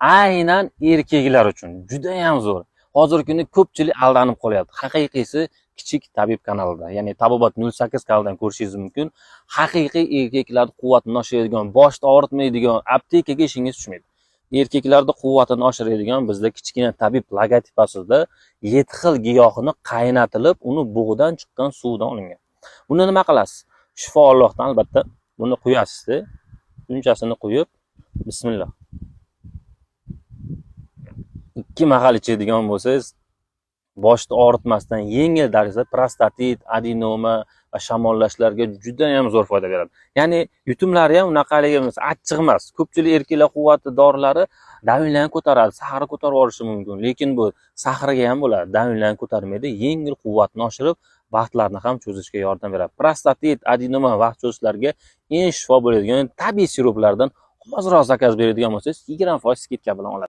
aynan erkaklar uchun juda ham zo'r. Hozirgi kunda ko'pchilik aldanib qolyapti. Haqiqiysi Kichik tabib kanalida, ya'ni Tabobat 08 kanalidan ko'rishingiz mumkin. Haqiqiy erkaklarning quvvatini oshiradigan, boshni og'ritmaydigan, aptekaga ishingiz tushmaydi. Erkaklarning quvvatini oshiradigan bizda kichkina tabib logotipi ostida 7 xil giyohini qaynatilib, uni bug'dan chiqqan suvdan olingan. Buni nima qilasiz? Shifo Allohdan albatta. Buni quyasiz. Shunchasini quyib, bismillah. 2 mahal ichadigan bo'lsangiz, boshni og'ritmasdan yengil darajada prostatit, adenoma va shamollashlarga juda ham zo'r foyda beradi. Ya'ni yutumlari ham unaqaligi emas, achchiq emas. Ko'pchilik erkaklar quvvati dorilari davinlarni ko'taradi, saharni ko'tarib yuborishi mumkin, lekin bu saharga ham bo'ladi, davinlarni ko'tarmaydi, yengil quvvatni oshirib, vaqtlarni ham cho'zishga yordam beradi. Prostatit, adenoma, vaqt cho'zishlarga eng shifo bo'ladigan tabiiy siruplardan hoziroq zakaz beradigan bo'lsangiz, 20% skidka bilan olasiz.